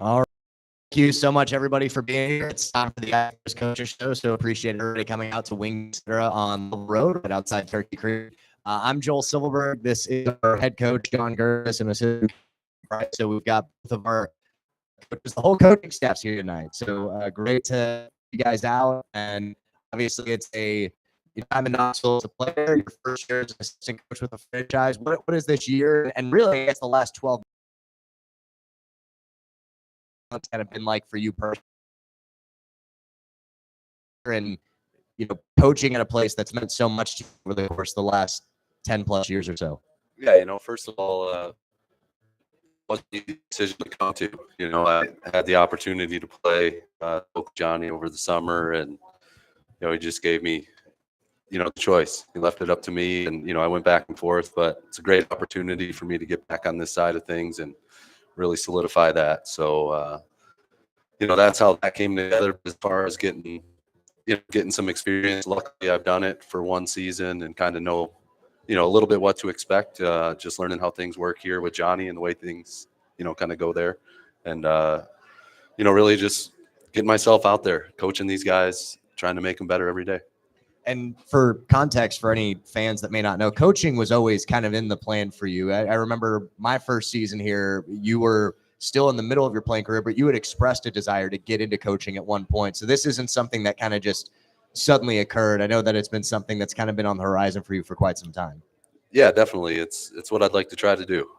All right. Thank you so much, everybody, for being here. It's time for the Actors Coaches Show, so appreciate everybody coming out to Wings Etc. on the road right outside Turkey Creek. I'm Joel Silverberg. This is our head coach, John Gervis, and assistant. Right, so we've got both of our coaches, the whole coaching staff's here tonight. So great to have you guys out, and obviously it's I'm in Knoxville as a player. Your first year as an assistant coach with a franchise. What is this year, and really, it's the last 12 months kind of been like for you personally? And coaching at a place that's meant so much to you over the course of the last 10 plus years or so. Yeah, first of all, wasn't an easy decision to come to. I had the opportunity to play Johnny over the summer, and he just gave me the choice. He left it up to me, and I went back and forth, but it's a great opportunity for me to get back on this side of things and really solidify that. So that's how that came together. As far as getting some experience, luckily I've done it for one season and kind of know a little bit what to expect, just learning how things work here with Johnny and the way things kind of go there, and really just getting myself out there coaching these guys, trying to make them better every day. And for context, for any fans that may not know, coaching was always kind of in the plan for you. I remember my first season here, you were still in the middle of your playing career, but you had expressed a desire to get into coaching at one point. So this isn't something that kind of just suddenly occurred. I know that it's been something that's kind of been on the horizon for you for quite some time. Yeah, definitely. It's what I'd like to try to do.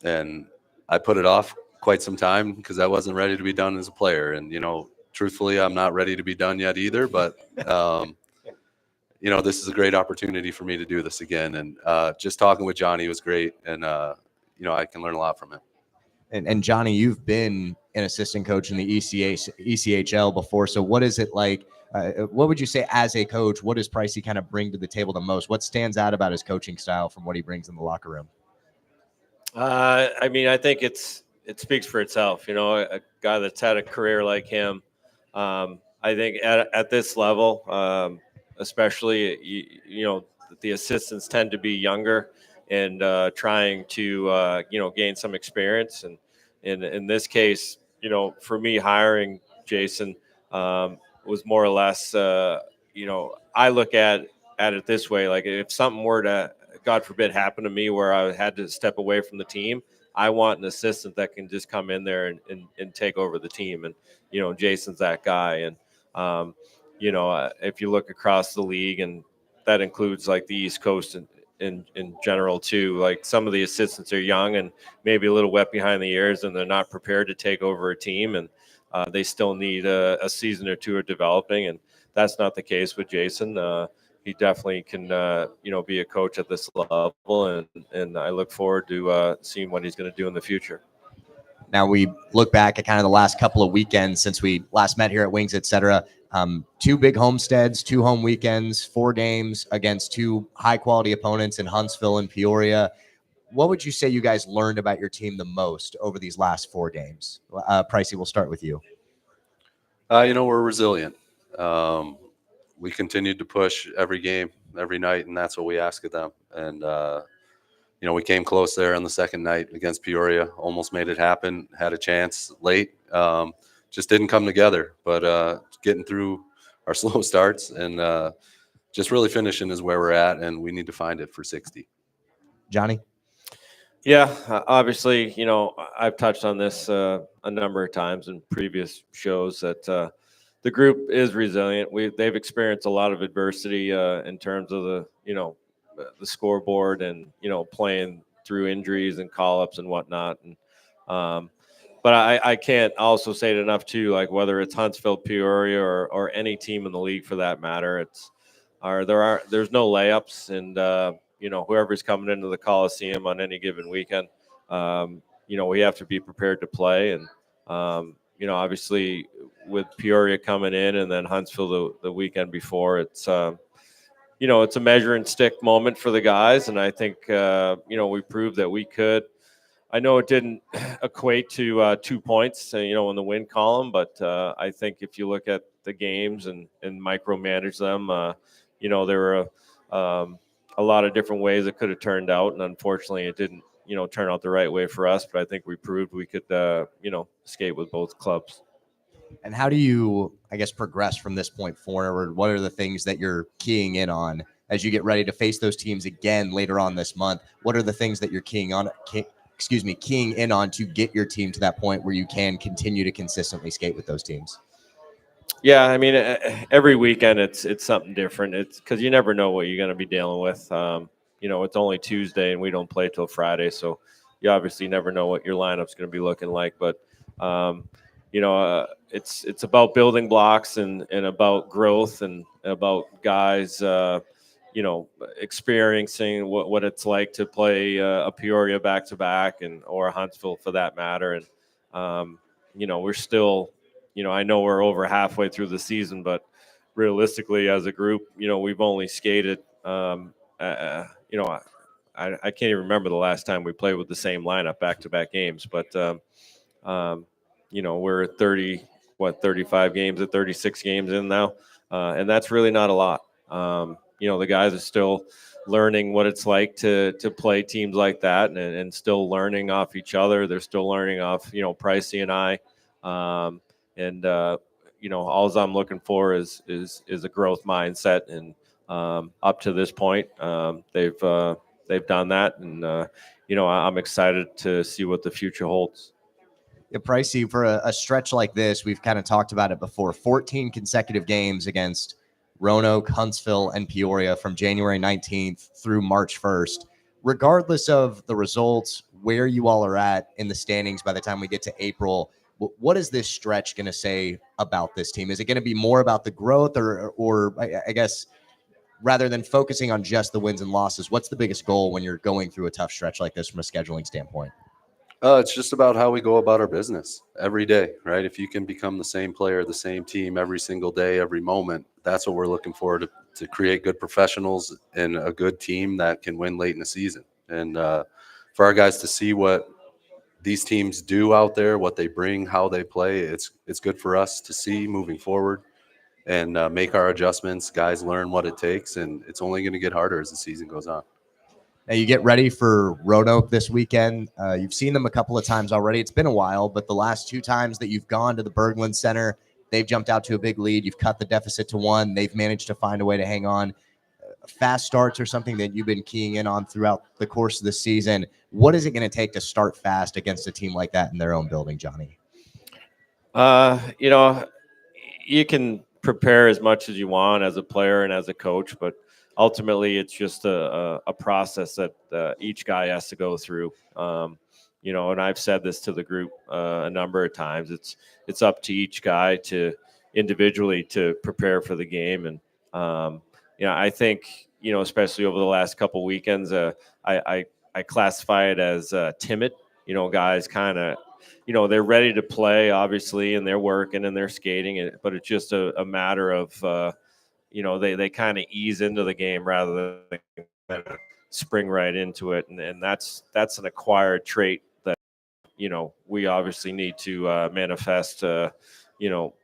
And I put it off quite some time because I wasn't ready to be done as a player. And, truthfully, I'm not ready to be done yet either. But, this is a great opportunity for me to do this again. And just talking with Johnny was great. And, I can learn a lot from him. And Johnny, you've been an assistant coach in the ECHL before. So what is it like? What would you say as a coach? What does Pricey kind of bring to the table the most? What stands out about his coaching style from what he brings in the locker room? I think it speaks for itself. A guy that's had a career like him. I think at this level, especially, the assistants tend to be younger and trying to gain some experience. And in this case, for me, hiring Jason was more or less, I look at it this way: like if something were to, God forbid, happen to me where I had to step away from the team, I want an assistant that can just come in there and take over the team. And Jason's that guy. And if you look across the league, and that includes like the East Coast and in general too, like some of the assistants are young and maybe a little wet behind the ears, and they're not prepared to take over a team, and they still need a season or two of developing. And that's not the case with Jason. He definitely can be a coach at this level, and I look forward to seeing what he's going to do in the future. Now we look back at kind of the last couple of weekends since we last met here at Wings Etc. 2 big homesteads, 2 home weekends, 4 games against 2 high-quality opponents in Huntsville and Peoria. What would you say you guys learned about your team the most over these last 4 games? Pricey, we'll start with you. We're resilient. We continued to push every game, every night, and that's what we ask of them. And, we came close there on the second night against Peoria, almost made it happen, had a chance late, just didn't come together. But getting through our slow starts and just really finishing is where we're at, and we need to find it for 60. Johnny? Yeah, obviously, I've touched on this a number of times in previous shows that the group is resilient. They've experienced a lot of adversity in terms of the scoreboard and playing through injuries and call-ups and whatnot. And but I can't also say it enough too. Like whether it's Huntsville, Peoria, or any team in the league for that matter, there's no layups, and whoever's coming into the Coliseum on any given weekend, we have to be prepared to play. And obviously with Peoria coming in and then Huntsville the weekend before, it's it's a measure and stick moment for the guys. And I think, we proved that we could. I know it didn't equate to 2 points, in the win column, but I think if you look at the games and micromanage them, there were a lot of different ways it could have turned out. And unfortunately, it didn't turn out the right way for us. But I think we proved we could, skate with both clubs. And how do you, I guess, progress from this point forward? What are the things that you're keying in on as you get ready to face those teams again later on this month? What are the things that you're keying in on to get your team to that point where you can continue to consistently skate with those teams? Yeah, I mean, every weekend it's something different. It's because you never know what you're going to be dealing with. It's only Tuesday and we don't play till Friday, so you obviously never know what your lineup's going to be looking like. But it's about building blocks and about growth and about guys, experiencing what it's like to play a Peoria back to back or a Huntsville for that matter. And we're still. I know we're over halfway through the season, but realistically, as a group, we've only skated. I can't even remember the last time we played with the same lineup back-to-back games. But we're at 35 games, at 36 games in now, and that's really not a lot. The guys are still learning what it's like to play teams like that, and still learning off each other. They're still learning off Pricey and I. All I'm looking for is a growth mindset, and up to this point, they've done that, and I'm excited to see what the future holds. Yeah, Pricey, for a stretch like this, we've kind of talked about it before. 14 consecutive games against Roanoke, Huntsville, and Peoria from January 19th through March 1st. Regardless of the results, where you all are at in the standings by the time we get to April, what is this stretch going to say about this team? Is it going to be more about the growth, or I guess rather than focusing on just the wins and losses, what's the biggest goal when you're going through a tough stretch like this from a scheduling standpoint? It's just about how we go about our business every day, right? If you can become the same player, the same team every single day, every moment, that's what we're looking for to create good professionals and a good team that can win late in the season. And for our guys to see what these teams do out there, what they bring, how they play, it's good for us to see moving forward and make our adjustments. Guys learn what it takes, and it's only going to get harder as the season goes on. Now you get ready for Roanoke this weekend. You've seen them a couple of times already. It's been a while, but the last two times that you've gone to the Berglund Center, they've jumped out to a big lead. You've cut the deficit to 1. They've managed to find a way to hang on. Fast starts are something that you've been keying in on throughout the course of the season. What is it going to take to start fast against a team like that in their own building, Johnny? You can prepare as much as you want as a player and as a coach, but ultimately it's just a process that each guy has to go through. And I've said this to the group a number of times. It's up to each guy to individually to prepare for the game. And I think especially over the last couple weekends, I classify it as timid. Guys kind of they're ready to play, obviously, and they're working and they're skating, but it's just a matter of they kind of ease into the game rather than kind of spring right into it, and that's an acquired trait that we obviously need to manifest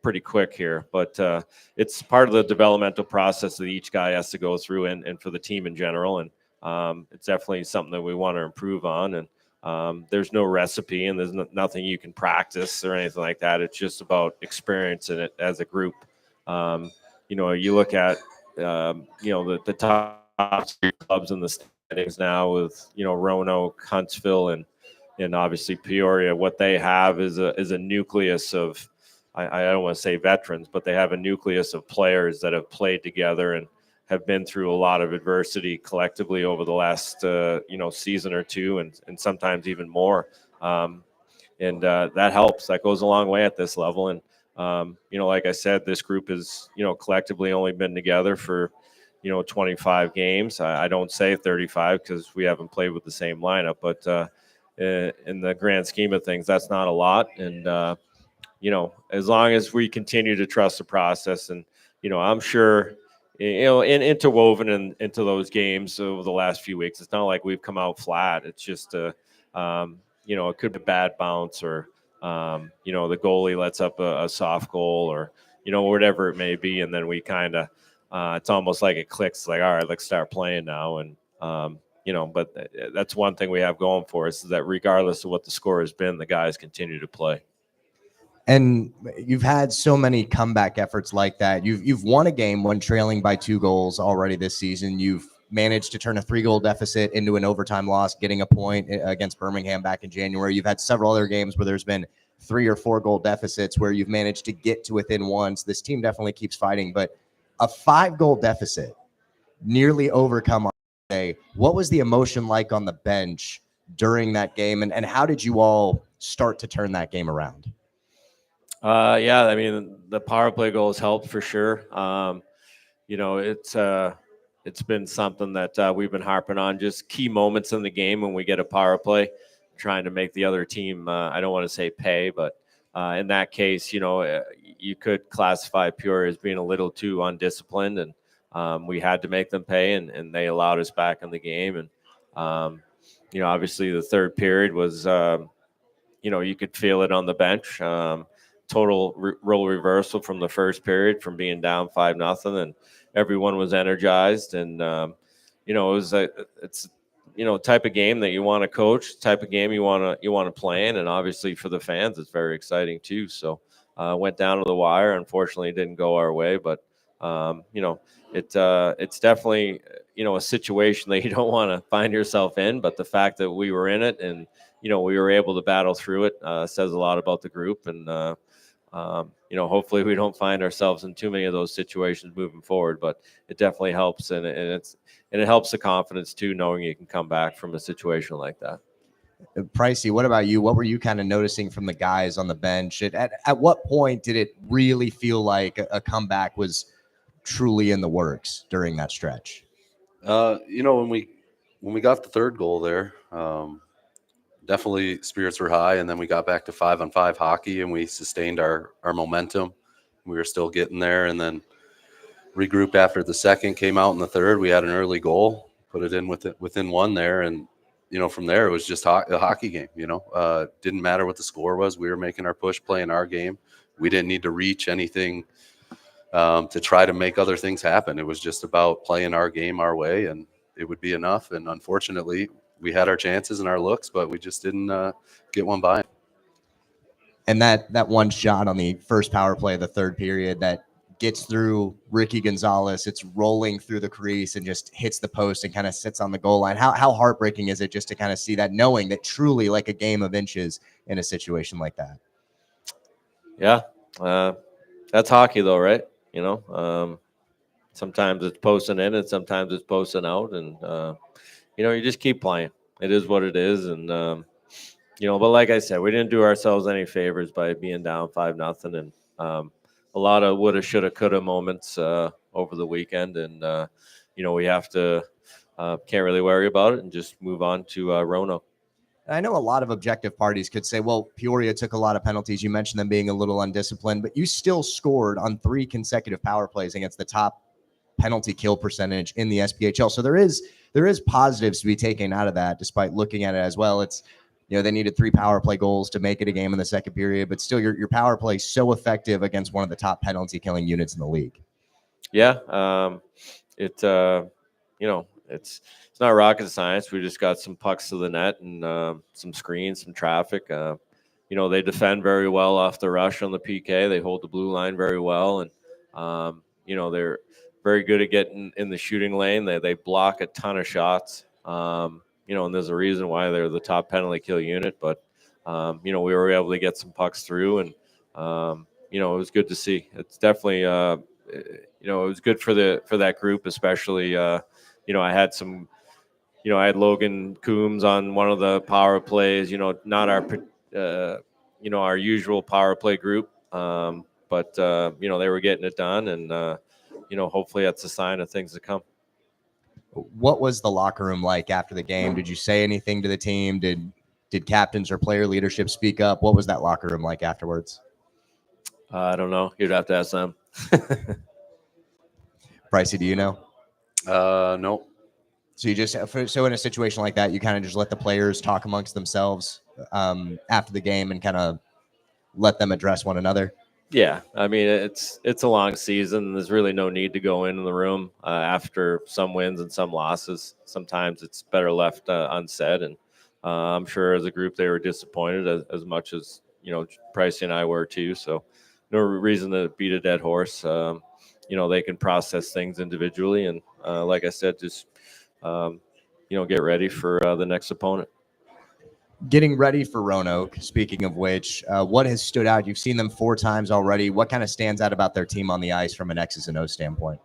pretty quick here. But it's part of the developmental process that each guy has to go through, and for the team in general, and it's definitely something that we want to improve on. And there's no recipe, and there's nothing you can practice or anything like that. It's just about experience in it as a group. You look at the top 3 clubs in the standings now with Roanoke, Huntsville, and obviously Peoria. What they have is a nucleus of, I don't want to say veterans, but they have a nucleus of players that have played together and have been through a lot of adversity collectively over the last season or two, and sometimes even more. And that helps. That goes a long way at this level. And like I said, this group has collectively only been together for 25 games. I don't say 35 because we haven't played with the same lineup, but in the grand scheme of things, that's not a lot. And as long as we continue to trust the process, and I'm sure interwoven into those games over the last few weeks, it's not like we've come out flat. It's just it could be a bad bounce, or the goalie lets up a soft goal, or whatever it may be, and then we kind of it's almost like it clicks, like, all right, let's start playing now. And But that's one thing we have going for us, is that regardless of what the score has been, the guys continue to play. And you've had so many comeback efforts like that. You've won a game when trailing by 2 goals already this season. You've managed to turn a 3-goal deficit into an overtime loss, getting a point against Birmingham back in January. You've had several other games where there's been 3 or 4 goal deficits where you've managed to get to within one. So this team definitely keeps fighting. But a 5-goal deficit nearly overcome on Sunday. What was the emotion like on the bench during that game? And how did you all start to turn that game around? Yeah, I mean, the power play goals helped for sure. It's been something that we've been harping on, just key moments in the game when we get a power play, trying to make the other team, I don't want to say pay, but in that case, you could classify Peoria as being a little too undisciplined, and we had to make them pay, and they allowed us back in the game. And, obviously the third period was, you could feel it on the bench. Total role reversal from the first period, from being down 5-0, and everyone was energized. And it was it's type of game that you want to coach, type of game you want to play in, and obviously for the fans it's very exciting too. So went down to the wire. Unfortunately, it didn't go our way, but it's definitely a situation that you don't want to find yourself in. But the fact that we were in it, and we were able to battle through it, says a lot about the group. And hopefully we don't find ourselves in too many of those situations moving forward, but it definitely helps. And it helps the confidence too, knowing you can come back from a situation like that. Pricey, what about you? What were you kind of noticing from the guys on the bench? At what point did it really feel like a comeback was truly in the works during that stretch? When we got the third goal there, definitely spirits were high, and then we got back to 5-on-5 hockey, and we sustained our momentum. We were still getting there, and then regrouped after the second, came out in the third. We had an early goal, put it in within one there, and from there it was just a hockey game. Didn't matter what the score was. We were making our push, playing our game. We didn't need to reach anything to try to make other things happen. It was just about playing our game our way, and it would be enough. And unfortunately, we had our chances and our looks, but we just didn't get one by. And that one shot on the first power play of the third period that gets through Ricky Gonzalez, it's rolling through the crease and just hits the post and kind of sits on the goal line. How heartbreaking is it just to kind of see that, knowing that truly like a game of inches in a situation like that? Yeah, that's hockey though, right? Sometimes it's posting in and sometimes it's posting out, and you just keep playing. It is what it is. And, but like I said, we didn't do ourselves any favors by being down 5-0. And a lot of woulda, shoulda, coulda moments over the weekend. And, we have to can't really worry about it and just move on to Roanoke. I know a lot of objective parties could say, well, Peoria took a lot of penalties. You mentioned them being a little undisciplined, but you still scored on 3 consecutive power plays against the top penalty kill percentage in the SPHL. So there is positives to be taken out of that, despite looking at it as well. It's, they needed 3 power play goals to make it a game in the second period, but still your power play so effective against one of the top penalty killing units in the league. Yeah. It's not rocket science. We just got some pucks to the net and some screens, some traffic. They defend very well off the rush on the PK. They hold the blue line very well. And, they're very good at getting in the shooting lane. They block a ton of shots. And there's a reason why they're the top penalty kill unit. But, we were able to get some pucks through, and, it was good to see. It's definitely, it was good for that group, especially, I had some, I had Logan Coombs on one of the power plays, not our usual power play group. But they were getting it done, and, hopefully that's a sign of things to come. What was the locker room like after the game? Did you say anything to the team? Did captains or player leadership speak up? What was that locker room like afterwards? I don't know. You'd have to ask them. Pricey, do you know? No. So in a situation like that, you kind of just let the players talk amongst themselves after the game and kind of let them address one another? Yeah, I mean it's a long season. There's really no need to go into the room after some wins and some losses. Sometimes it's better left unsaid, and I'm sure as a group they were disappointed as much as Pricey and I were too. So no reason to beat a dead horse. They can process things individually, and like I said, just um, get ready for the next opponent. Getting ready for Roanoke, speaking of which, what has stood out? You've seen them 4 times already. What kind of stands out about their team on the ice from an X's and O's standpoint?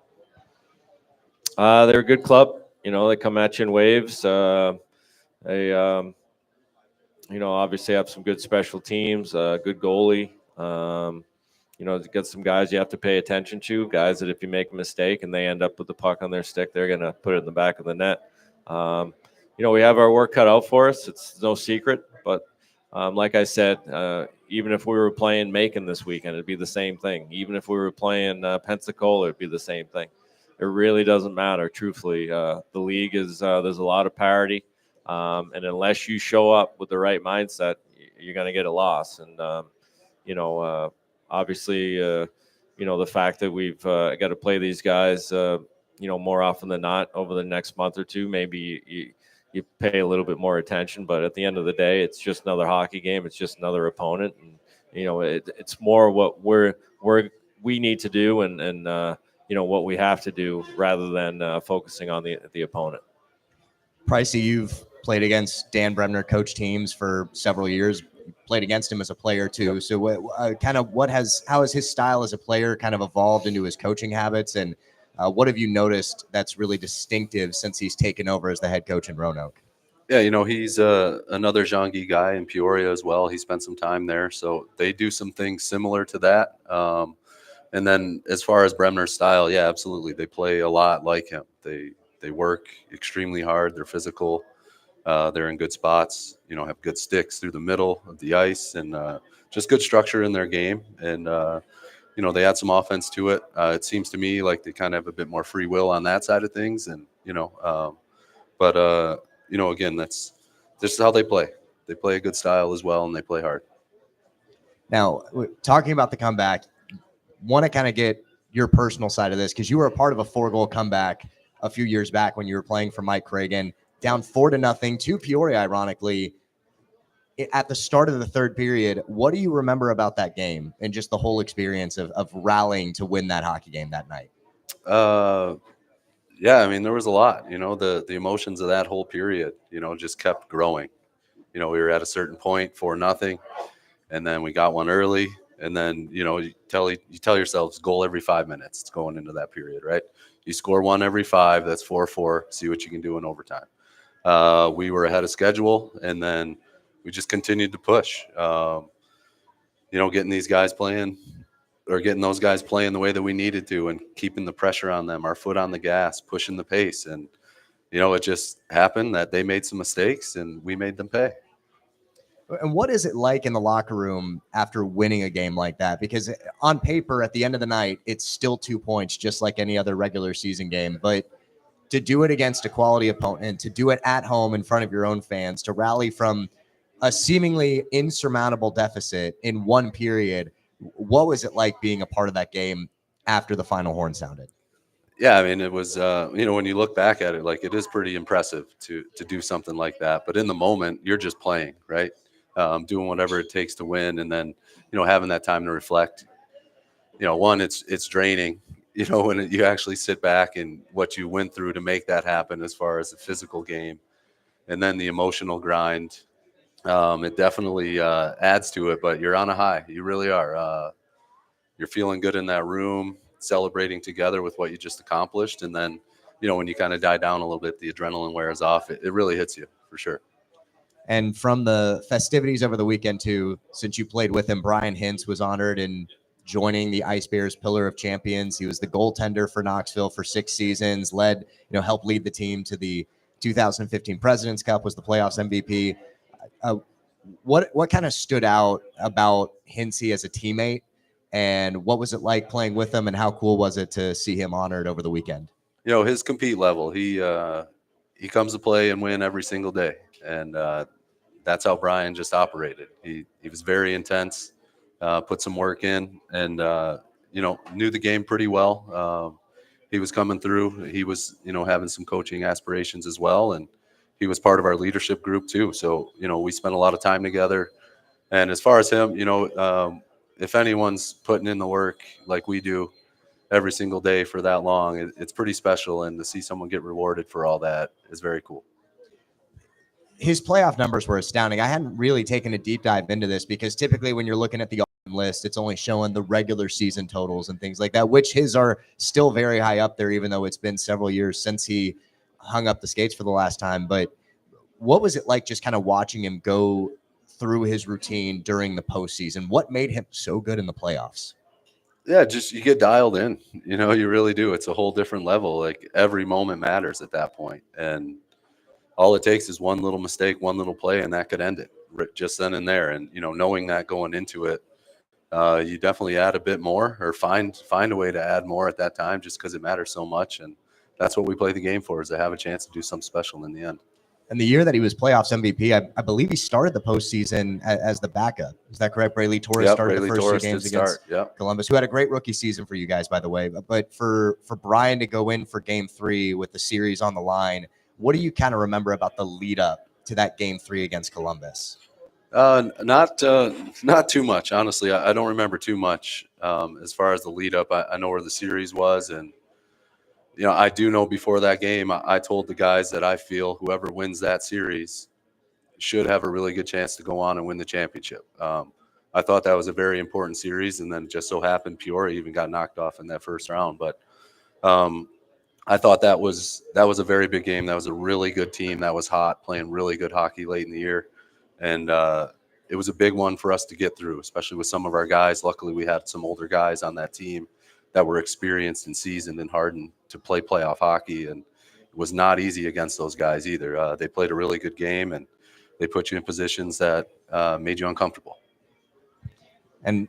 They're a good club. They come at you in waves. They, obviously have some good special teams, good goalie. Got some guys you have to pay attention to, guys that if you make a mistake and they end up with the puck on their stick, they're going to put it in the back of the net. We have our work cut out for us. It's no secret, but like I said, even if we were playing Macon this weekend, it'd be the same thing. Even if we were playing Pensacola, it'd be the same thing. It really doesn't matter, truthfully. The league is there's a lot of parity, and unless you show up with the right mindset, you're going to get a loss. And obviously, the fact that we've got to play these guys, more often than not over the next month or two, maybe you pay a little bit more attention. But at the end of the day, it's just another hockey game. It's just another opponent, and it's more what we need to do and what we have to do rather than focusing on the opponent. Pricey, you've played against Dan Bremner coach teams for several years. You played against him as a player too. Yep. So, how has his style as a player kind of evolved into his coaching habits, and what have you noticed that's really distinctive since he's taken over as the head coach in Roanoke? Yeah, he's another Jean-Guy guy in Peoria as well. He spent some time there, so they do some things similar to that. And then as far as Bremner's style, yeah, absolutely, they play a lot like him. They work extremely hard. They're physical. They're in good spots. Have good sticks through the middle of the ice, and just good structure in their game. And they add some offense to it. It seems to me like they kind of have a bit more free will on that side of things, and again, that's just how they play. They play a good style as well, and they play hard. Now, talking about the comeback, want to kind of get your personal side of this because you were a part of a 4-goal comeback a few years back when you were playing for Mike Cragen, down 4-0 to Peoria, ironically, at the start of the third period. What do you remember about that game and just the whole experience of rallying to win that hockey game that night? Yeah, I mean, there was a lot, the emotions of that whole period, just kept growing. We were at a certain point 4-0, and then we got one early. And then, you tell yourselves goal every 5 minutes. It's going into that period, right? You score one every 5, that's 4-4. See what you can do in overtime. We were ahead of schedule, and then we just continued to push. Getting these guys playing, or getting those guys playing the way that we needed to, and keeping the pressure on them, our foot on the gas, pushing the pace. And, it just happened that they made some mistakes, and we made them pay. And what is it like in the locker room after winning a game like that? Because on paper, at the end of the night, it's still 2 points, just like any other regular season game. But to do it against a quality opponent, to do it at home in front of your own fans, to rally from a seemingly insurmountable deficit in one period, what was it like being a part of that game after the final horn sounded? Yeah, I mean, it was, when you look back at it, like, it is pretty impressive to do something like that. But in the moment, you're just playing, right? Doing whatever it takes to win, and then having that time to reflect. One, it's draining, when you actually sit back and what you went through to make that happen as far as the physical game, and then the emotional grind. It definitely adds to it, but you're on a high. You really are. You're feeling good in that room, celebrating together with what you just accomplished, and then when you kind of die down a little bit, the adrenaline wears off. It really hits you for sure. And from the festivities over the weekend, too, since you played with him, Brian Hintz was honored in joining the Ice Bears Pillar of Champions. He was the goaltender for Knoxville for 6 seasons, helped lead the team to the 2015 President's Cup, was the playoffs MVP. What kind of stood out about Hintzy as a teammate, and what was it like playing with him, and how cool was it to see him honored over the weekend? His compete level, he comes to play and win every single day. And that's how Brian just operated. He was very intense, put some work in, and knew the game pretty well. He was coming through. He was having some coaching aspirations as well, and he was part of our leadership group too. So we spent a lot of time together. And as far as him, if anyone's putting in the work like we do every single day for that long, it's pretty special. And to see someone get rewarded for all that is very cool. His playoff numbers were astounding. I hadn't really taken a deep dive into this because typically when you're looking at the list, it's only showing the regular season totals and things like that, which his are still very high up there, even though it's been several years since he hung up the skates for the last time. But what was it like just kind of watching him go through his routine during the postseason? What made him so good in the playoffs? Yeah, just you get dialed in. You really do. It's a whole different level. Like every moment matters at that point. And all it takes is one little mistake, one little play, and that could end it just then and there. And, knowing that going into it, you definitely add a bit more or find a way to add more at that time just because it matters so much. And that's what we play the game for, is to have a chance to do something special in the end. And the year that he was playoffs MVP, I believe he started the postseason as the backup. Is that correct? Braylee Torres started the first 2 games against Columbus, who had a great rookie season for you guys, by the way. But for Brian to go in for Game 3 with the series on the line, what do you kind of remember about the lead up to that Game 3 against Columbus? Not too much, honestly. I don't remember too much as far as the lead up. I know where the series was, and I do know before that game, I told the guys that I feel whoever wins that series should have a really good chance to go on and win the championship. I thought that was a very important series, and then just so happened Peoria even got knocked off in that first round. But I thought that was a very big game. That was a really good team that was hot, playing really good hockey late in the year. And it was a big one for us to get through, especially with some of our guys. Luckily, we had some older guys on that team that were experienced and seasoned and hardened to play playoff hockey. And it was not easy against those guys either. They played a really good game, and they put you in positions that made you uncomfortable. And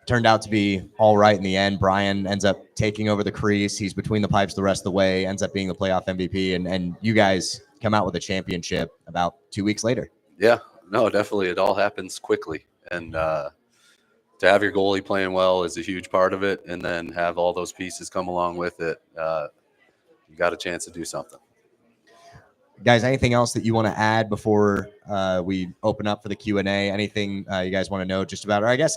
turned out to be all right in the end. Brian ends up taking over the crease. He's between the pipes the rest of the way, ends up being the playoff MVP. And you guys come out with a championship about 2 weeks later. Yeah, no, definitely. It all happens quickly. And to have your goalie playing well is a huge part of it. And then have all those pieces come along with it. You got a chance to do something. Guys, anything else that you want to add before we open up for the Q&A? Anything you guys want to know just about, or I guess,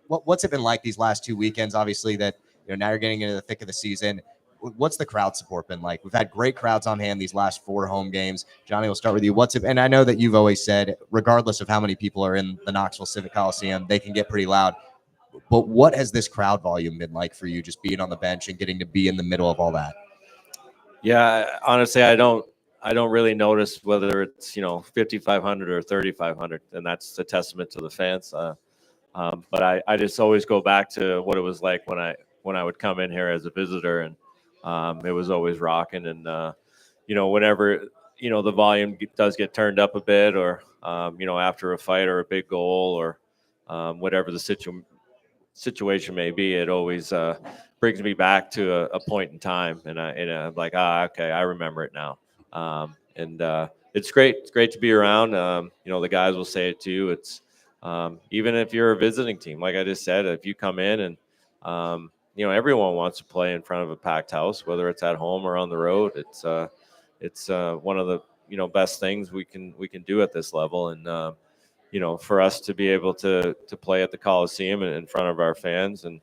what's it been like these last 2 weekends? Obviously that, now you're getting into the thick of the season. What's the crowd support been like? We've had great crowds on hand these last 4 home games. Johnny, we'll start with you. And I know that you've always said, regardless of how many people are in the Knoxville Civic Coliseum, they can get pretty loud. But what has this crowd volume been like for you, just being on the bench and getting to be in the middle of all that? Yeah, honestly, I don't really notice whether it's 5,500 or 3,500, and that's a testament to the fans. But I just always go back to what it was like when I would come in here as a visitor, and it was always rocking. And whenever the volume does get turned up a bit, or after a fight or a big goal, or whatever the situation may be, it always brings me back to a point in time, and I'm like, okay, I remember it now. And it's great. It's great to be around. The guys will say it too. It's even if you're a visiting team, like I just said, if you come in and everyone wants to play in front of a packed house, whether it's at home or on the road. It's one of the best things we can do at this level. And for us to be able to play at the Coliseum in front of our fans, and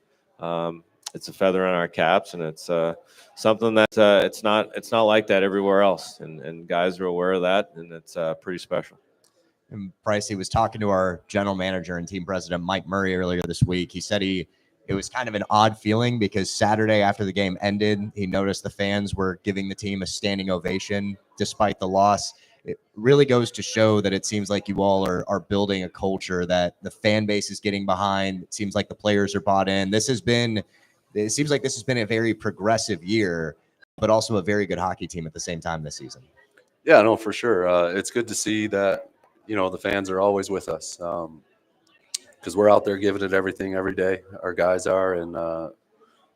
it's a feather in our caps, and it's something that it's not like that everywhere else, and guys are aware of that, and it's pretty special. And Pricey was talking to our general manager and team president, Mike Murray, earlier this week. He said it was kind of an odd feeling because Saturday after the game ended, he noticed the fans were giving the team a standing ovation despite the loss. It really goes to show that it seems like you all are building a culture that the fan base is getting behind. It seems like the players are bought in. It seems like this has been a very progressive year, but also a very good hockey team at the same time this season. Yeah, no, for sure. It's good to see that, the fans are always with us, because we're out there giving it everything every day. Our guys are. And,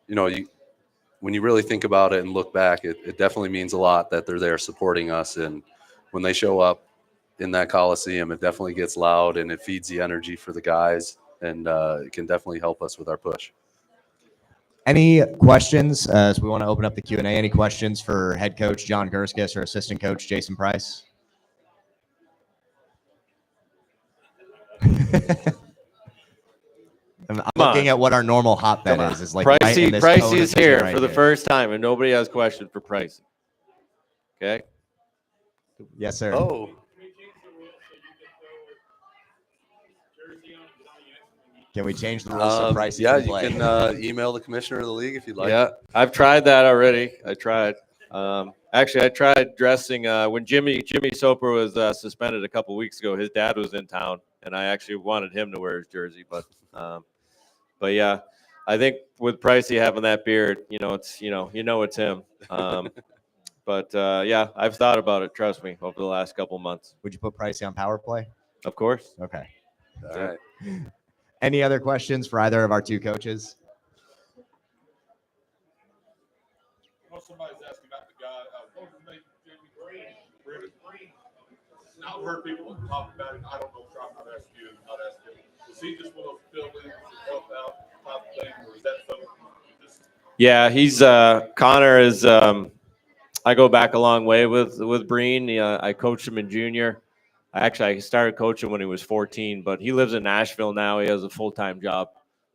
when you really think about it and look back, it definitely means a lot that they're there supporting us. And when they show up in that Coliseum, it definitely gets loud, and it feeds the energy for the guys. and it can definitely help us with our push. Any questions? So we want to open up the Q&A. Any questions for head coach John Gerskis or assistant coach Jason Price? I'm looking at what our normal hotbed is like right in this cone of Pricey's vision here right for the here. first time, and nobody has question for Pricey. Okay. Yes, sir. Oh, Can we change the rules so Pricey yeah, can you play? can email the commissioner of the league if you'd like. Yeah, I've tried that already. I tried. Actually, I tried dressing when Jimmy Soper was suspended a couple weeks ago. His dad was in town, and I actually wanted him to wear his jersey. But yeah, I think with Pricey having that beard, it's it's him. But yeah, I've thought about it. Trust me, over the last couple months. Would you put Pricey on power play? Of course. Okay. All right. Any other questions for either of our two coaches? Somebody's asking about the guy. What was his name? I've heard people talk about it. I don't know. I'm not asking you. Not asking. Was he just one of those fill-ins to help out type of thing, or is that something? Yeah, he's Connor is. I go back a long way with Breen. I coached him in junior. I started coaching when he was 14, but he lives in Nashville now. He has a full-time job.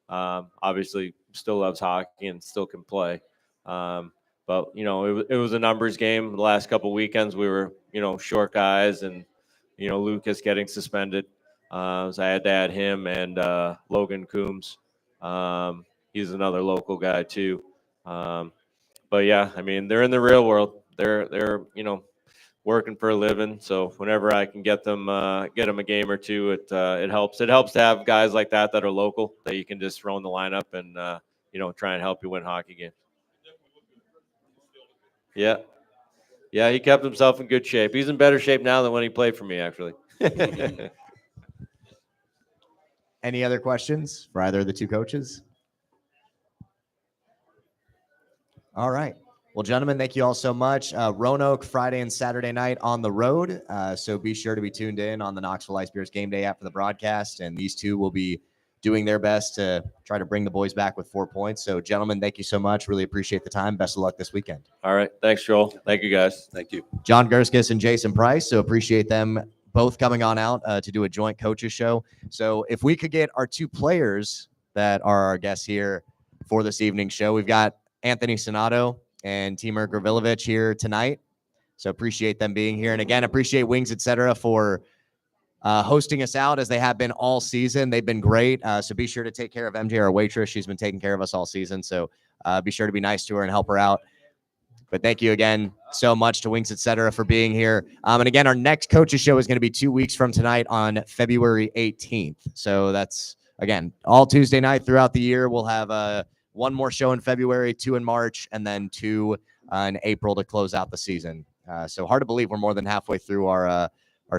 Obviously, still loves hockey and still can play. But it was a numbers game. The last couple weekends, we were short guys, and Lucas getting suspended. So I had to add him and Logan Coombs. He's another local guy too. But yeah, I mean, they're in the real world. They're working for a living. So whenever I can get them a game or two, it helps. It helps to have guys like that are local that you can just throw in the lineup and try and help you win hockey games. Yeah. Yeah, he kept himself in good shape. He's in better shape now than when he played for me, actually. Any other questions for either of the two coaches? All right. Well, gentlemen, thank you all so much. Roanoke Friday and Saturday night on the road. So be sure to be tuned in on the Knoxville Ice Bears game day after the broadcast. And these two will be doing their best to try to bring the boys back with 4 points. So, gentlemen, thank you so much. Really appreciate the time. Best of luck this weekend. All right. Thanks, Joel. Thank you, guys. Thank you. John Gerskis and Jason Price. So appreciate them both coming on out to do a joint coaches show. So if we could get our two players that are our guests here for this evening's show, we've got Anthony Cinato and Timur Gavrilovich here tonight. So appreciate them being here. And again, appreciate Wings, etc. for hosting us out as they have been all season. They've been great. So be sure to take care of MJ, our waitress. She's been taking care of us all season. So be sure to be nice to her and help her out. But thank you again so much to Wings, etc. for being here. And again, our next coaches show is going to be 2 weeks from tonight on February 18th. So that's, again, all Tuesday night throughout the year. We'll have one more show in February, 2 in March, and then 2 in April to close out the season. So hard to believe we're more than halfway through our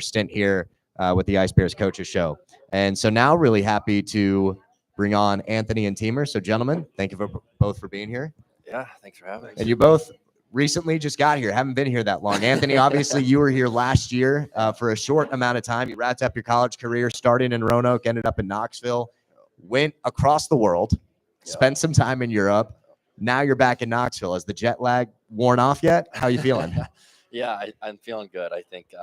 stint here with the Ice Bears coaches show. And so now really happy to bring on Anthony and Timur. So gentlemen, thank you both for being here. Yeah, thanks for having us. And you both recently just got here, haven't been here that long. Anthony, obviously you were here last year for a short amount of time. You wrapped up your college career, started in Roanoke, ended up in Knoxville, went across the world, spent some time in Europe. Now you're back in Knoxville. Has the jet lag worn off yet? How are you feeling? Yeah, I'm feeling good. I think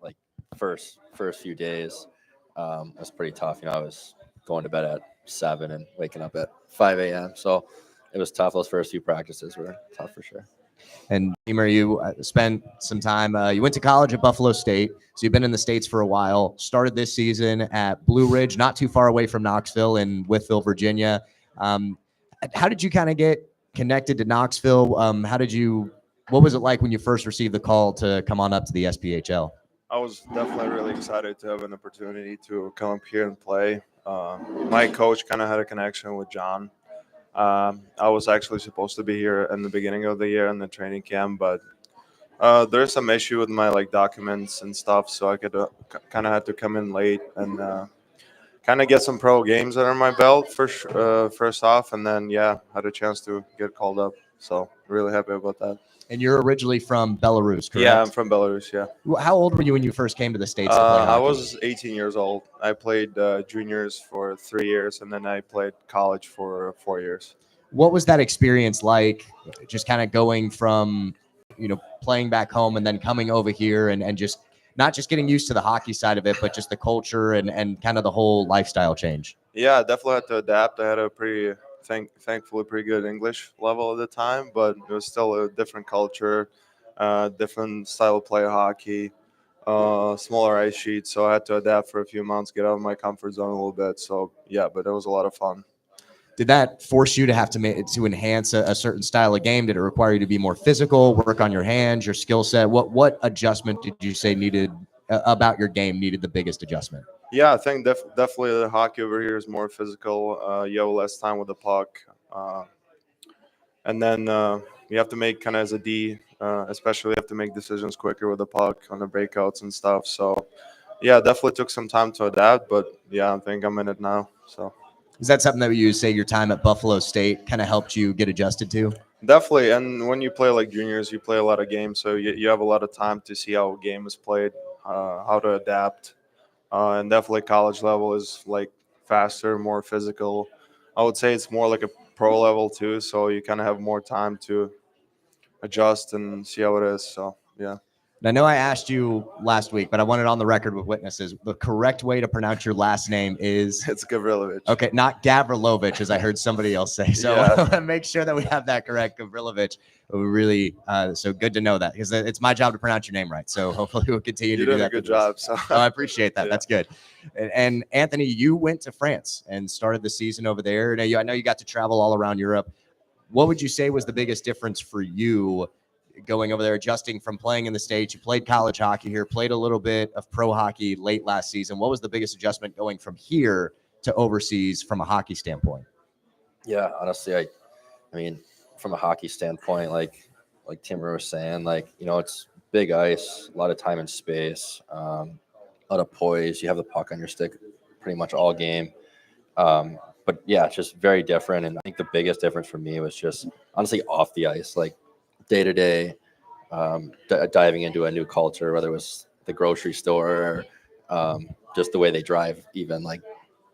like first few days was pretty tough. I was going to bed at 7 and waking up at 5 a.m. So it was tough. Those first few practices were tough for sure. And Timur, you spent some time, you went to college at Buffalo State. So you've been in the States for a while, started this season at Blue Ridge, not too far away from Knoxville in Wytheville, Virginia. How did you kind of get connected to Knoxville? What was it like when you first received the call to come on up to the SPHL? I was definitely really excited to have an opportunity to come up here and play. My coach kind of had a connection with John. I was actually supposed to be here in the beginning of the year in the training camp, but there's some issue with my documents and stuff, so I could kind of had to come in late and kind of get some pro games under my belt first off, and then had a chance to get called up. So really happy about that. And you're originally from Belarus, correct? Yeah, I'm from Belarus. Yeah. How old were you when you first came to the States to play hockey? I was 18 years old. I played juniors for 3 years, and then I played college for 4 years. What was that experience like? Just kind of going from, playing back home and then coming over here and just not just getting used to the hockey side of it, but just the culture and kind of the whole lifestyle change. Yeah, I definitely had to adapt. I had a thankfully pretty good English level at the time, but it was still a different culture, different style of play of hockey, smaller ice sheet. So I had to adapt for a few months, get out of my comfort zone a little bit. So yeah, but it was a lot of fun. Did that force you to have to enhance a certain style of game? Did it require you to be more physical, work on your hands, your skill set? What adjustment did you say needed about your game needed the biggest adjustment? Yeah, I think definitely the hockey over here is more physical. You have less time with the puck, and then you have to make kind of as a D, especially you have to make decisions quicker with the puck on the breakouts and stuff. So yeah, definitely took some time to adapt, but yeah, I think I'm in it now. So. Is that something that you say your time at Buffalo State kind of helped you get adjusted to? Definitely, and when you play like juniors, you play a lot of games, so you have a lot of time to see how a game is played, how to adapt, and definitely college level is like faster, more physical. I would say it's more like a pro level too, so you kind of have more time to adjust and see how it is. So yeah. And I know I asked you last week, but I want it on the record with witnesses. The correct way to pronounce your last name is? It's Gavrilovich. Okay, not Gavrilovich, as I heard somebody else say. So Yeah. I want to make sure that we have that correct, Gavrilovich. We really, so good to know that because it's my job to pronounce your name right. So hopefully we'll continue to do that. You're doing a good job. So I appreciate that. Yeah. That's good. And Anthony, you went to France and started the season over there. Now, I know you got to travel all around Europe. What would you say was the biggest difference for you going over there, adjusting from playing in the States? You played college hockey here, played a little bit of pro hockey late last season. What was the biggest adjustment going from here to overseas from a hockey standpoint? Yeah, honestly, I mean, from a hockey standpoint, like Timur was saying, it's big ice, a lot of time and space, a lot of poise. You have the puck on your stick pretty much all game. But yeah, it's just very different. And I think the biggest difference for me was just honestly off the ice, like day to day, diving into a new culture, whether it was the grocery store, or, just the way they drive, even like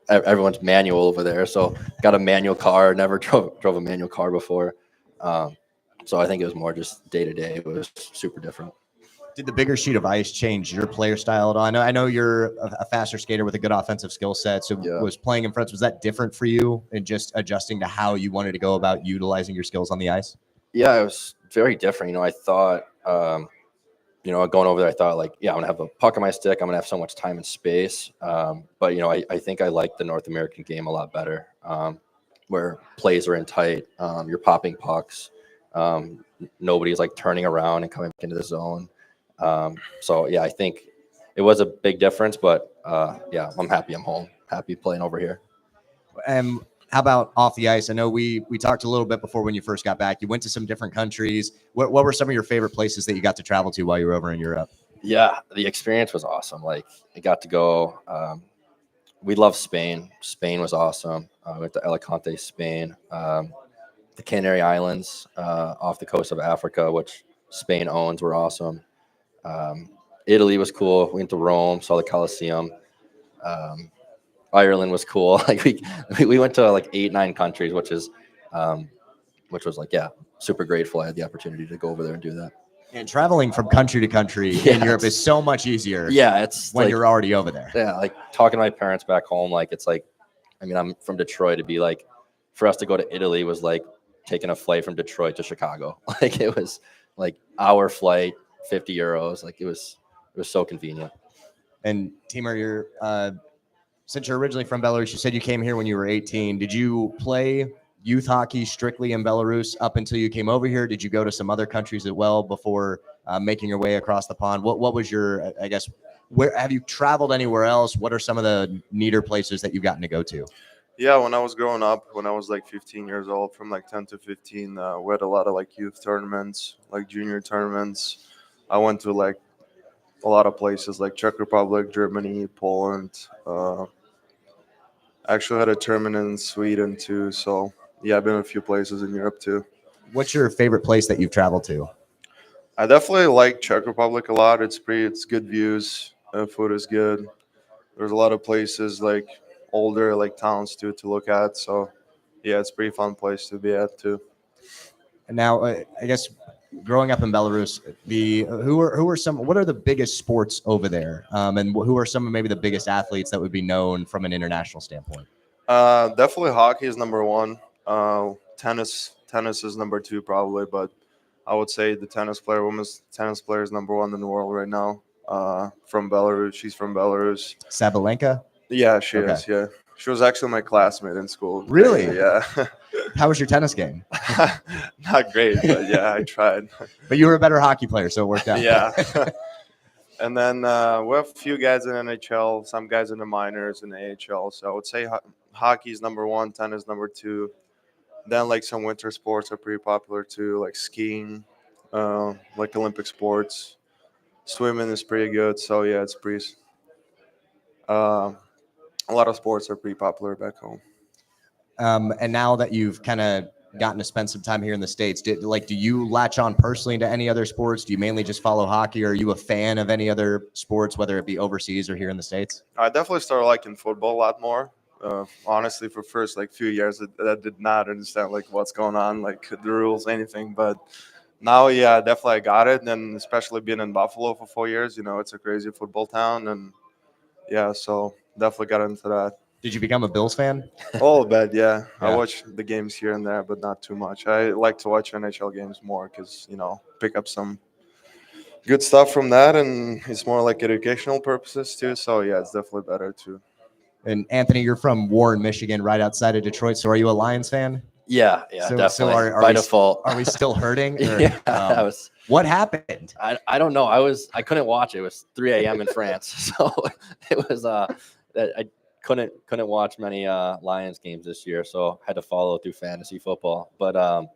everyone's manual over there. So got a manual car, never drove a manual car before. So I think it was more just day to day. It was super different. Did the bigger sheet of ice change your player style at all? I know you're a faster skater with a good offensive skill set. So Yeah. Was playing in France, was that different for you and just adjusting to how you wanted to go about utilizing your skills on the ice? Yeah, it was very different. I thought, going over there, I thought I'm going to have a puck on my stick. I'm going to have so much time and space. But I think I like the North American game a lot better, where plays are in tight. You're popping pucks. Nobody's like turning around and coming back into the zone. So yeah, I think it was a big difference, but yeah, I'm happy I'm home, happy playing over here. How about off the ice? I know we talked a little bit before when you first got back. You went to some different countries. What were some of your favorite places that you got to travel to while you were over in Europe? Yeah, the experience was awesome. I got to go. We love Spain. Spain was awesome. We went to Alicante, Spain. The Canary Islands off the coast of Africa, which Spain owns, were awesome. Italy was cool. We went to Rome, saw the Colosseum. Ireland was cool. We went to 8-9 countries, which was super grateful I had the opportunity to go over there and do that. And traveling from country to country in Europe is so much easier. Yeah, it's when you're already over there. Yeah, talking to my parents back home, I'm from Detroit. To be for us to go to Italy was like taking a flight from Detroit to Chicago. It was hour flight, €50. It was so convenient. And Timur, since you're originally from Belarus, you said you came here when you were 18. Did you play youth hockey strictly in Belarus up until you came over here? Did you go to some other countries as well before making your way across the pond? What was your, where have you traveled anywhere else? What are some of the neater places that you've gotten to go to? Yeah, when I was growing up, when I was 15 years old, from 10 to 15, we had a lot of youth tournaments, junior tournaments. I went to a lot of places like Czech Republic, Germany, Poland. Actually had a tournament in Sweden too. So yeah, I've been a few places in Europe too. What's your favorite place that you've traveled to? I definitely like Czech Republic a lot. It's good views. Food is good. There's a lot of places like older like towns to look at. So yeah, it's a pretty fun place to be at too. And now, I guess growing up in Belarus, who are some what are the biggest sports over there, and who are some of maybe the biggest athletes that would be known from an international standpoint? Definitely hockey is number one. Tennis is number two probably, but I would say the women's tennis player is number one in the world right now. From Belarus, she's from Belarus. Sabalenka. Yeah, she Okay. is. Yeah, she was actually my classmate in school. Really? Yeah. How was your tennis game? Not great, but yeah, I tried. But you were a better hockey player, so it worked out. Yeah. And then we have a few guys in NHL, some guys in the minors in the AHL. So I would say hockey is number one, tennis number two. Then like some winter sports are pretty popular too, like skiing, like Olympic sports. Swimming is pretty good. So yeah, it's pretty. A lot of sports are pretty popular back home. And now that you've kind of gotten to spend some time here in the States, do you latch on personally to any other sports? Do you mainly just follow hockey, or are you a fan of any other sports, whether it be overseas or here in the States? I definitely started liking football a lot more. Honestly, for first like few years, I did not understand like what's going on, like the rules, anything. But now, yeah, definitely I got it. And especially being in Buffalo for 4 years, it's a crazy football town, and yeah, so definitely got into that. Did you become a Bills fan? A little bit, yeah. Yeah. I watch the games here and there, but not too much. I like to watch NHL games more because, pick up some good stuff from that, and it's more like educational purposes too. So, yeah, it's definitely better too. And Anthony, you're from Warren, Michigan, right outside of Detroit. So are you a Lions fan? Yeah, So definitely. are By we default. Are we still hurting? Or, Yeah, that was. What happened? I don't know. I couldn't watch it. It was 3 a.m. in France, so it was I couldn't watch many Lions games this year, so had to follow through fantasy football. But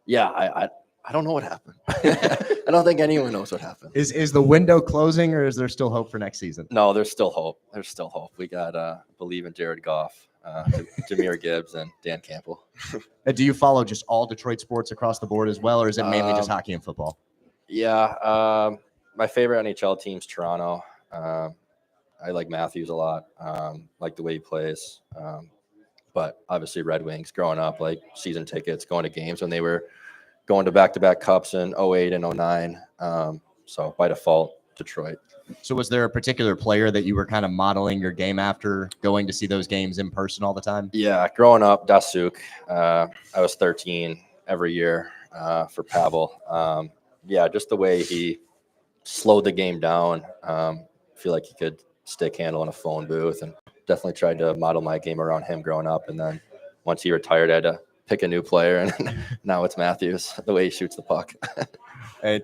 yeah, I don't know what happened. I don't think anyone knows what happened. Is the window closing, or is there still hope for next season? No, there's still hope. There's still hope. We got believe in Jared Goff, Timur Gibbs, and Dan Campbell. Do you follow just all Detroit sports across the board as well, or is it mainly just hockey and football? Yeah, my favorite NHL team's Toronto. I like Matthews a lot. Like the way he plays. But obviously Red Wings growing up, like season tickets, going to games when they were going to back-to-back cups in 08 and 09. So by default, Detroit. So was there a particular player that you were kind of modeling your game after, going to see those games in person all the time? Yeah, growing up, Dasuk. I was 13 every year for Pavel. Yeah, just the way he slowed the game down. Feel like he could stick handle in a phone booth, and definitely tried to model my game around him growing up. And then once he retired, I had to pick a new player, and now it's Matthews, the way he shoots the puck.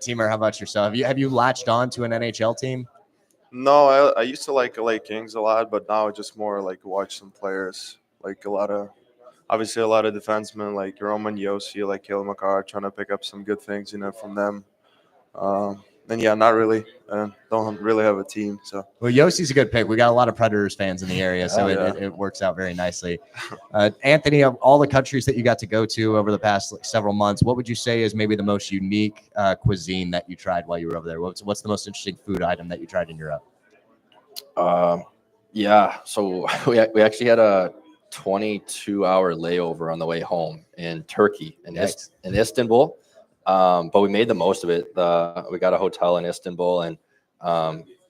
Timur, how about yourself? Have you latched on to an NHL team? No, I used to like LA Kings a lot, but now just more like watch some players, like obviously a lot of defensemen like Roman Yossi, like Kale McCarr, trying to pick up some good things, from them. And yeah, not really. Don't really have a team. So Well, Yossi's a good pick. We got a lot of Predators fans in the area, so yeah. it works out very nicely. Anthony, of all the countries that you got to go to over the past several months, what would you say is maybe the most unique cuisine that you tried while you were over there? What's the most interesting food item that you tried in Europe? Yeah, so we actually had a 22-hour layover on the way home in Turkey, in Istanbul. But we made the most of it. We got a hotel in Istanbul and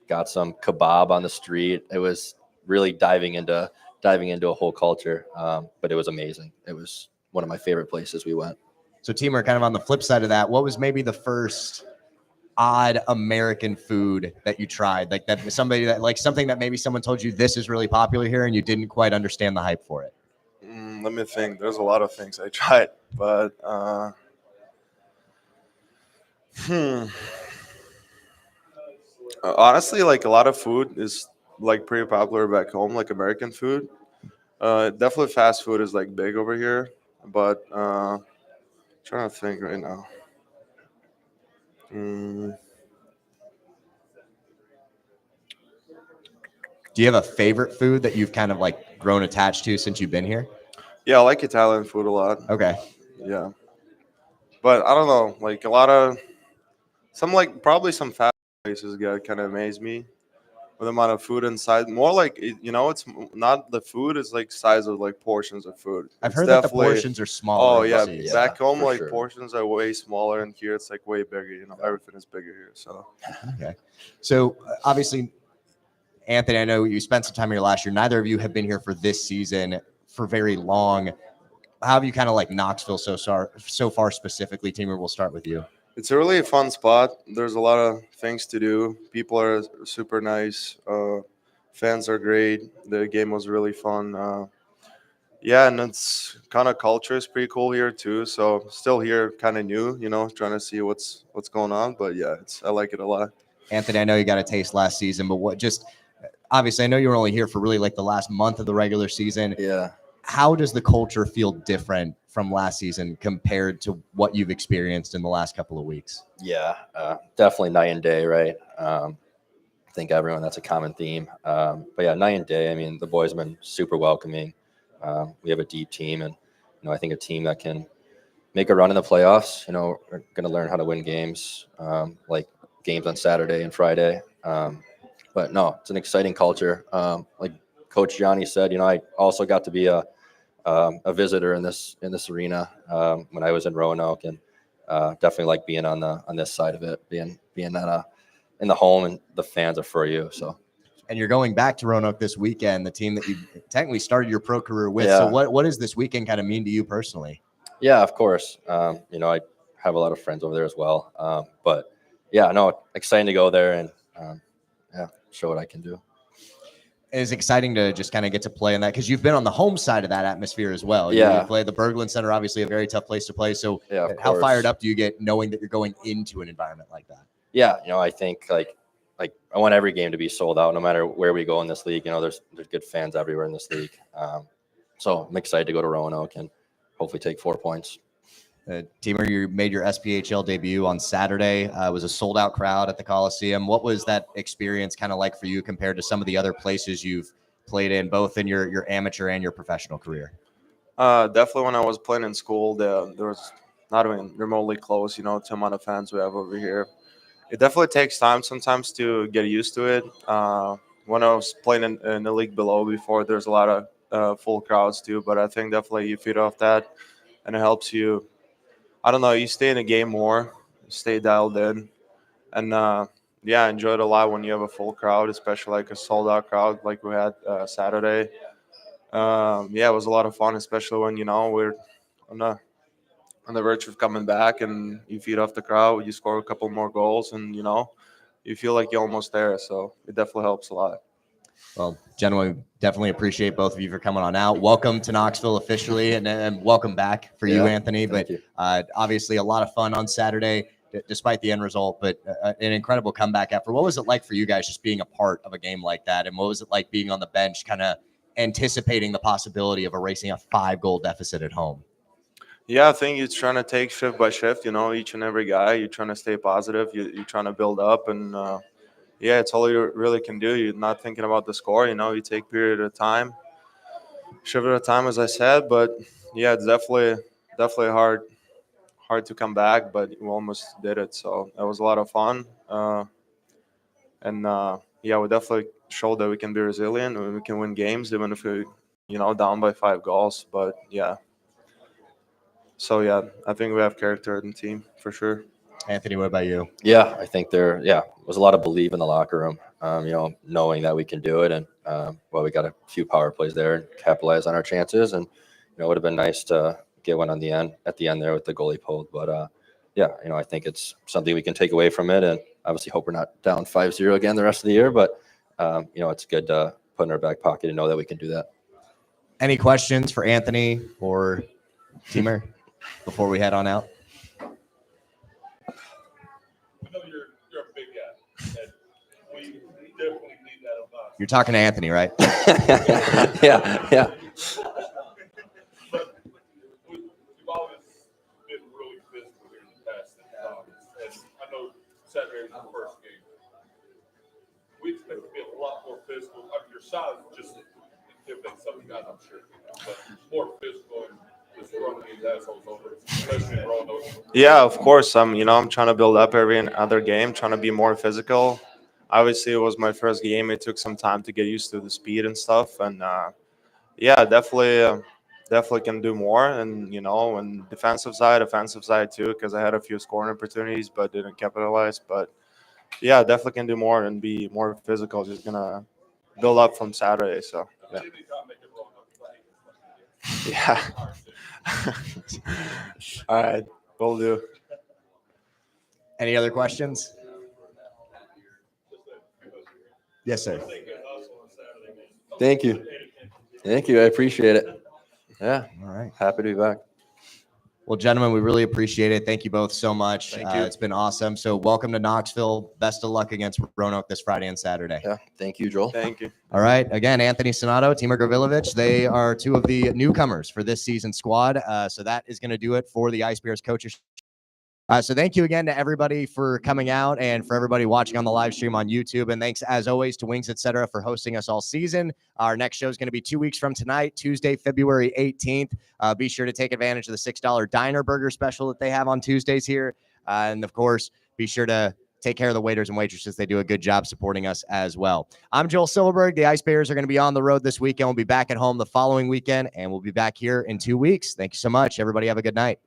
got some kebab on the street. It was really diving into a whole culture, but it was amazing. It was one of my favorite places we went. So, Timur, kind of on the flip side of that, what was maybe the first odd American food that you tried? Like that something that maybe someone told you this is really popular here and you didn't quite understand the hype for it. let me think. There's a lot of things I tried, but honestly, like a lot of food is like pretty popular back home, like American food. Definitely fast food is like big over here, but trying to think right now. Do you have a favorite food that you've kind of like grown attached to since you've been here? Yeah, I like Italian food a lot. Okay. Yeah, but I don't know, like a lot of Probably some fast places that kind of amaze me with the amount of food inside. More like it's not the food; it's like size of like portions of food. I've It's heard that the definitely. portions are smaller. Oh yeah, overseas. back home for like sure. portions are way smaller, and here it's like way bigger. Everything is bigger here. So Okay. So obviously, Anthony, I know you spent some time here last year. Neither of you have been here for this season for very long. How have you kind of like Knoxville so far specifically? Timur, we'll start with you. it's a really fun spot. There's a lot of things to do. People are super nice. Fans are great. The game was really fun. Yeah, and it's kind of culture is pretty cool here too. So still here, kind of new, trying to see what's going on. But yeah, I like it a lot. Anthony, I know you got a taste last season, but obviously I know you were only here for really like the last month of the regular season. Yeah. How does the culture feel different from last season compared to what you've experienced in the last couple of weeks? Yeah, definitely night and day, right? I think everyone, that's a common theme. But yeah, night and day. I mean, the boys have been super welcoming. We have a deep team, and I think a team that can make a run in the playoffs. We're going to learn how to win games, like games on Saturday and Friday. But no, it's an exciting culture. Like Coach Johnny said, I also got to be a visitor in this arena when I was in Roanoke, and definitely like being on this side of it, being in the home, and the fans are for you. So. And you're going back to Roanoke this weekend, the team that you technically started your pro career with. Yeah. So what does this weekend kind of mean to you personally? Yeah, of course. I have a lot of friends over there as well. But yeah, no, exciting to go there and show what I can do. It's exciting to just kind of get to play in that because you've been on the home side of that atmosphere as well. Yeah. You play at the Berglund Center, obviously a very tough place to play. So Yeah, of how course. fired up do you get knowing that you're going into an environment like that? Yeah, I think like I want every game to be sold out, no matter where we go in this league. There's good fans everywhere in this league. So I'm excited to go to Roanoke and hopefully take 4 points. Timur, you made your SPHL debut on Saturday. It was a sold-out crowd at the Coliseum. What was that experience kind of like for you compared to some of the other places you've played in, both in your amateur and your professional career? Definitely when I was playing in school, there was not even remotely close, to the amount of fans we have over here. It definitely takes time sometimes to get used to it. When I was playing in the league below before, there's a lot of full crowds too, but I think definitely you feed off that and it helps you. I don't know, you stay in the game more, stay dialed in. And I enjoy it a lot when you have a full crowd, especially like a sold out crowd like we had Saturday. It was a lot of fun, especially when we're on the verge of coming back, and you feed off the crowd, you score a couple more goals, and you feel like you're almost there. So it definitely helps a lot. Well, gentlemen, we definitely appreciate both of you for coming on out. Welcome to Knoxville officially, and welcome back for you, Anthony. But obviously, a lot of fun on Saturday, despite the end result. But an incredible comeback effort. What was it like for you guys, just being a part of a game like that? And what was it like being on the bench, kind of anticipating the possibility of erasing a 5-goal deficit at home? Yeah, I think you're trying to take shift by shift. Each and every guy. You're trying to stay positive. You're trying to build up, and it's all you really can do. You're not thinking about the score. You take period at a time, shift at a time, as I said. But it's definitely hard to come back, but we almost did it. So that was a lot of fun, we definitely showed that we can be resilient and we can win games even if we down by 5 goals. But I think we have character in the team for sure. Anthony, what about you? Yeah, I think there was a lot of belief in the locker room, knowing that we can do it. And, we got a few power plays there and capitalize on our chances. And, it would have been nice to get one at the end there with the goalie pulled. But, I think it's something we can take away from it. And obviously hope we're not down 5-0 again the rest of the year. But, it's good to put in our back pocket and know that we can do that. Any questions for Anthony or Timur before we head on out? I know you're a big guy, and we definitely need that about you. You're talking to Anthony, right? Yeah. But we've always been really physical here in the past 6 months, and I know Saturday was the first game. We expect to be a lot more physical. I mean, your size just intimidates some guys, I'm sure, but more physical and just running assholes over, especially in Roanoke. Yeah, of course. I'm trying to build up every other game, trying to be more physical. Obviously, it was my first game. It took some time to get used to the speed and stuff. And yeah, definitely can do more. And and defensive side, offensive side too, because I had a few scoring opportunities but didn't capitalize. But yeah, definitely can do more and be more physical. Just gonna build up from Saturday. So yeah. Jimmy got me in Roanoke. Yeah. All right, will do. Any other questions? Yes, sir. Thank you. Thank you. I appreciate it. Yeah. All right. Happy to be back. Well, gentlemen, we really appreciate it. Thank you both so much. Thank you. It's been awesome. So welcome to Knoxville. Best of luck against Roanoke this Friday and Saturday. Yeah. Thank you, Joel. Thank you. All right. Again, Anthony Cinato, Timur Gavrilovich, they are two of the newcomers for this season's squad. So that is going to do it for the Ice Bears coaches. So thank you again to everybody for coming out and for everybody watching on the live stream on YouTube. And thanks, as always, to Wings Etc. for hosting us all season. Our next show is going to be 2 weeks from tonight, Tuesday, February 18th. Be sure to take advantage of the $6 diner burger special that they have on Tuesdays here. And, of course, be sure to take care of the waiters and waitresses. They do a good job supporting us as well. I'm Joel Silverberg. The Ice Bears are going to be on the road this weekend. We'll be back at home the following weekend, and we'll be back here in 2 weeks. Thank you so much. Everybody have a good night.